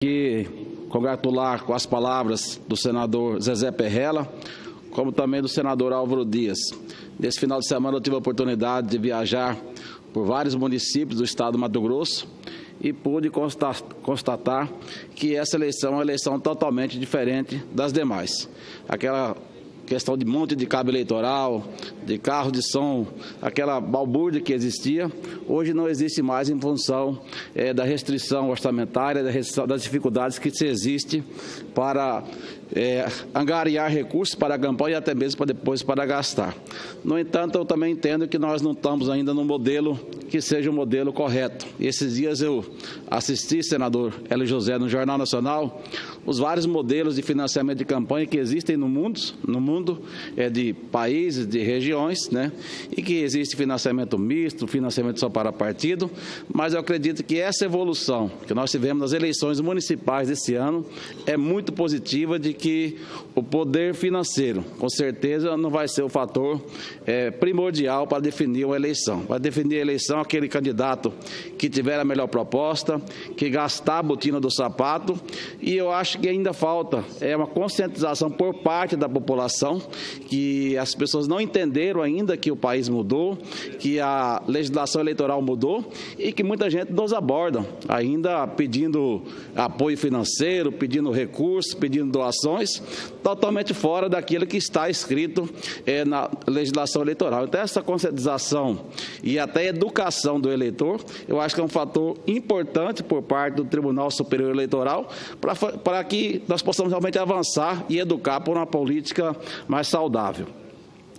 Que congratular com as palavras do senador Zezé Perrella, como também do senador Álvaro Dias. Nesse final de semana eu tive a oportunidade de viajar por vários municípios do estado do Mato Grosso e pude constatar que essa eleição é uma eleição totalmente diferente das demais. Aquela questão de monte de cabo eleitoral, de carro de som, aquela balbúrdia que existia, hoje não existe mais em função da restrição orçamentária, das dificuldades que se existe para angariar recursos para a campanha e até mesmo para depois para gastar. No entanto, eu também entendo que nós não estamos ainda no modelo que seja o modelo correto. E esses dias eu assisti, senador Hélio José, no Jornal Nacional, os vários modelos de financiamento de campanha que existem no mundo de países, de regiões, né? E que existe financiamento misto, financiamento só para partido, mas eu acredito que essa evolução que nós tivemos nas eleições municipais desse ano é muito positiva, de que o poder financeiro, com certeza, não vai ser o fator primordial para definir uma eleição. Vai definir a eleição aquele candidato que tiver a melhor proposta, que gastar a botina do sapato, e eu acho que ainda falta uma conscientização por parte da população, que as pessoas não entenderam ainda que o país mudou, que a legislação eleitoral mudou e que muita gente nos aborda ainda pedindo apoio financeiro, pedindo recursos, pedindo doações, totalmente fora daquilo que está escrito na legislação eleitoral. Então, essa conscientização e até educação do eleitor, eu acho que é um fator importante por parte do Tribunal Superior Eleitoral para que nós possamos realmente avançar e educar por uma política mais saudável.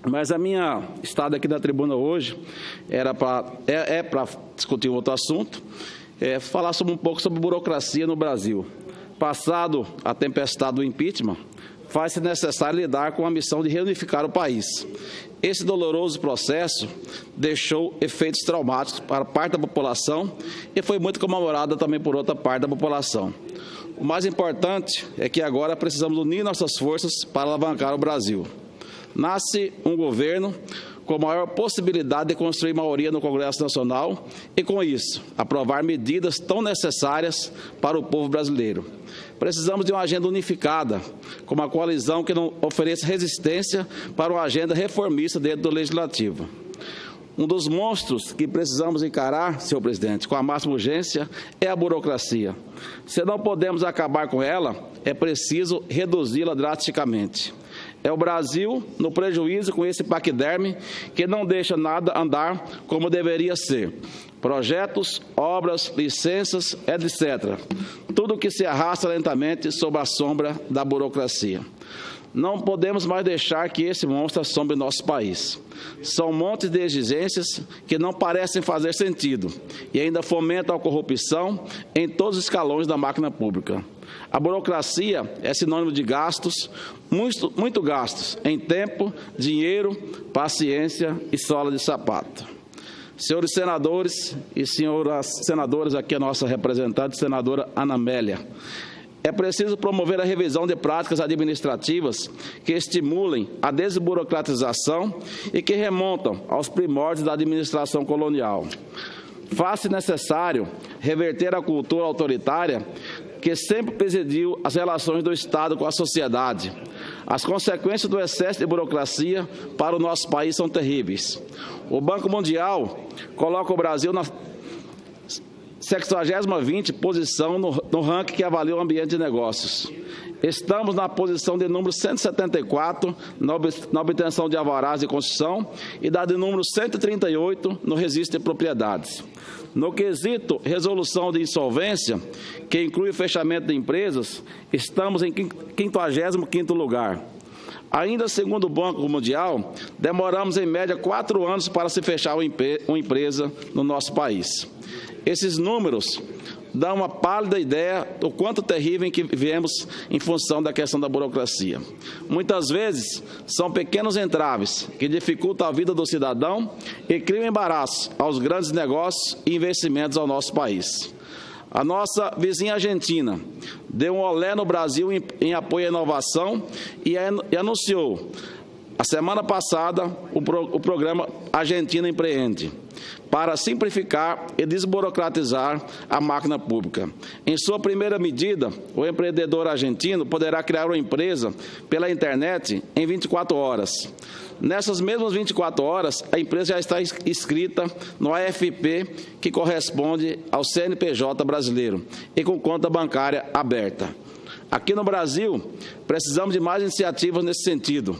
Mas a minha estada aqui na tribuna hoje é para discutir outro assunto, falar um pouco sobre burocracia no Brasil. Passado a tempestade do impeachment, faz-se necessário lidar com a missão de reunificar o país. Esse doloroso processo deixou efeitos traumáticos para parte da população e foi muito comemorado também por outra parte da população. O mais importante é que agora precisamos unir nossas forças para alavancar o Brasil. Nasce um governo com maior possibilidade de construir maioria no Congresso Nacional e, com isso, aprovar medidas tão necessárias para o povo brasileiro. Precisamos de uma agenda unificada, com uma coalizão que não ofereça resistência para uma agenda reformista dentro do Legislativo. Um dos monstros que precisamos encarar, senhor presidente, com a máxima urgência, é a burocracia. Se não podemos acabar com ela, é preciso reduzi-la drasticamente. É o Brasil no prejuízo com esse paquiderme que não deixa nada andar como deveria ser. Projetos, obras, licenças, etc. Tudo que se arrasta lentamente sob a sombra da burocracia. Não podemos mais deixar que esse monstro assombre nosso país. São montes de exigências que não parecem fazer sentido e ainda fomentam a corrupção em todos os escalões da máquina pública. A burocracia é sinônimo de gastos, muito gastos, em tempo, dinheiro, paciência e sola de sapato. Senhores senadores e senhoras senadoras, aqui a nossa representante, senadora Ana Amélia, é preciso promover a revisão de práticas administrativas que estimulem a desburocratização e que remontam aos primórdios da administração colonial. Faz-se necessário reverter a cultura autoritária que sempre presidiu as relações do Estado com a sociedade. As consequências do excesso de burocracia para o nosso país são terríveis. O Banco Mundial coloca o Brasil na 60ª posição no ranking que avalia o ambiente de negócios. Estamos na posição de número 174 na obtenção de alvarás de construção e da de número 138 no registro de propriedades. No quesito resolução de insolvência, que inclui o fechamento de empresas, estamos em 55º lugar. Ainda segundo o Banco Mundial, demoramos em média 4 anos para se fechar uma empresa no nosso país. Esses números dão uma pálida ideia do quanto terrível em que vivemos em função da questão da burocracia. Muitas vezes são pequenos entraves que dificultam a vida do cidadão e criam embaraço aos grandes negócios e investimentos ao nosso país. A nossa vizinha Argentina deu um olé no Brasil em apoio à inovação e anunciou a semana passada, o programa Argentina Empreende, para simplificar e desburocratizar a máquina pública. Em sua primeira medida, o empreendedor argentino poderá criar uma empresa pela internet em 24 horas. Nessas mesmas 24 horas, a empresa já está inscrita no AFP, que corresponde ao CNPJ brasileiro, e com conta bancária aberta. Aqui no Brasil, precisamos de mais iniciativas nesse sentido.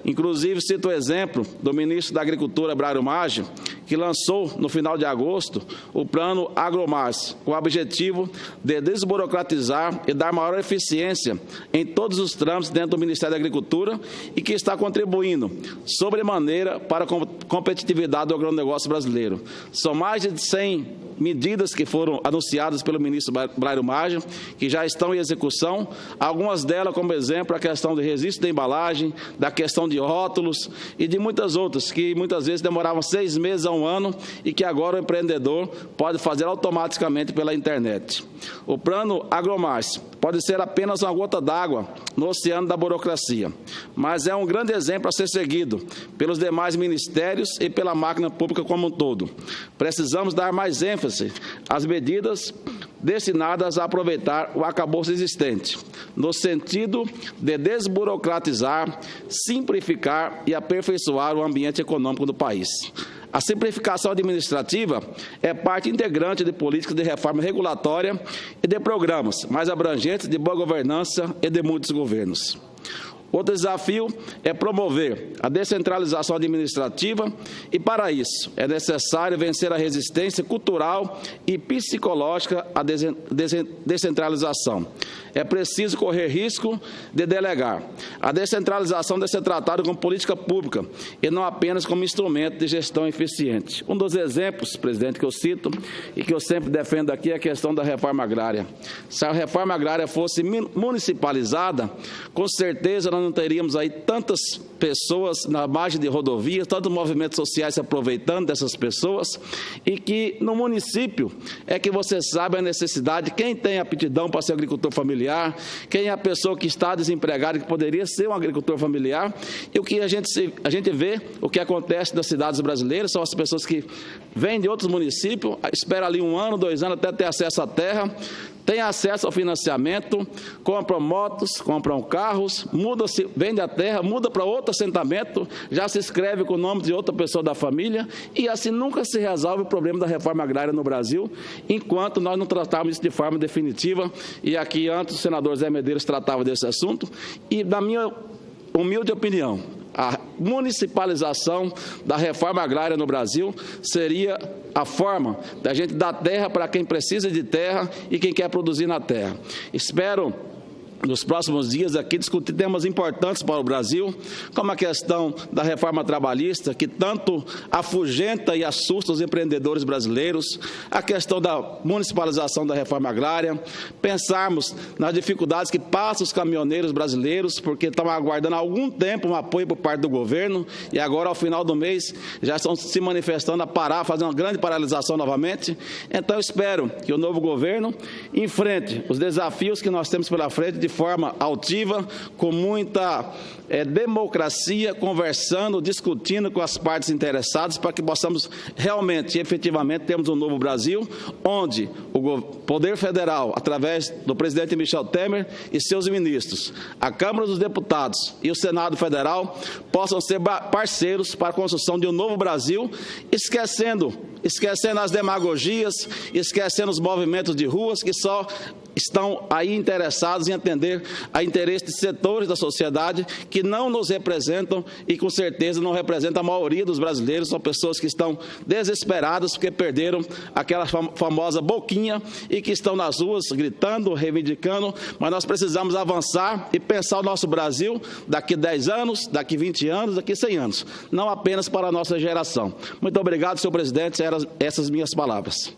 Inclusive, cito o exemplo do ministro da Agricultura, Brairo Maggi, que lançou, no final de agosto, o Plano AgroMais, com o objetivo de desburocratizar e dar maior eficiência em todos os trâmites dentro do Ministério da Agricultura e que está contribuindo sobremaneira para a competitividade do agronegócio brasileiro. São mais de 100 medidas que foram anunciadas pelo ministro Brairo Maggi, que já estão em execução, algumas delas, como exemplo, a questão de registro de embalagem, da questão de rótulos e de muitas outras, que muitas vezes demoravam 6 meses a 1 ano e que agora o empreendedor pode fazer automaticamente pela internet. O Plano AgroMais pode ser apenas uma gota d'água no oceano da burocracia, mas é um grande exemplo a ser seguido pelos demais ministérios e pela máquina pública como um todo. Precisamos dar mais ênfase às medidas destinadas a aproveitar o arcabouço existente, no sentido de desburocratizar, simplificar e aperfeiçoar o ambiente econômico do país. A simplificação administrativa é parte integrante de políticas de reforma regulatória e de programas mais abrangentes de boa governança e de muitos governos. Outro desafio é promover a descentralização administrativa e, para isso, é necessário vencer a resistência cultural e psicológica à descentralização. É preciso correr risco de delegar. A descentralização deve ser tratada como política pública e não apenas como instrumento de gestão eficiente. Um dos exemplos, presidente, que eu cito e que eu sempre defendo aqui é a questão da reforma agrária. Se a reforma agrária fosse municipalizada, com certeza nós não teríamos aí tantas pessoas na margem de rodovias, tantos movimentos sociais se aproveitando dessas pessoas, e que no município é que você sabe a necessidade, quem tem aptidão para ser agricultor familiar, quem é a pessoa que está desempregada, que poderia ser um agricultor familiar, e o que a gente vê, o que acontece nas cidades brasileiras, são as pessoas que vêm de outros municípios, esperam ali 1 ano, 2 anos até ter acesso à terra, tem acesso ao financiamento, compram motos, compram carros, muda-se, vende a terra, muda para outro assentamento, já se inscreve com o nome de outra pessoa da família e assim nunca se resolve o problema da reforma agrária no Brasil, enquanto nós não tratarmos isso de forma definitiva. E aqui antes o senador Zé Medeiros tratava desse assunto e, na minha humilde opinião, a municipalização da reforma agrária no Brasil seria a forma da gente dar terra para quem precisa de terra e quem quer produzir na terra. Espero, nos próximos dias aqui, discutir temas importantes para o Brasil, como a questão da reforma trabalhista, que tanto afugenta e assusta os empreendedores brasileiros, a questão da municipalização da reforma agrária, pensarmos nas dificuldades que passam os caminhoneiros brasileiros, porque estão aguardando há algum tempo um apoio por parte do governo, e agora, ao final do mês, já estão se manifestando a parar, fazer uma grande paralisação novamente. Então, eu espero que o novo governo enfrente os desafios que nós temos pela frente de forma altiva, com muita democracia, conversando, discutindo com as partes interessadas, para que possamos realmente e efetivamente termos um novo Brasil, onde o Poder Federal, através do presidente Michel Temer e seus ministros, a Câmara dos Deputados e o Senado Federal possam ser parceiros para a construção de um novo Brasil, esquecendo as demagogias, esquecendo os movimentos de ruas que só estão aí interessados em atender a interesses de setores da sociedade que não nos representam e, com certeza, não representam a maioria dos brasileiros. São pessoas que estão desesperadas porque perderam aquela famosa boquinha e que estão nas ruas gritando, reivindicando, mas nós precisamos avançar e pensar o nosso Brasil daqui 10 anos, daqui 20 anos, daqui 100 anos, não apenas para a nossa geração. Muito obrigado, senhor presidente, eram essas minhas palavras.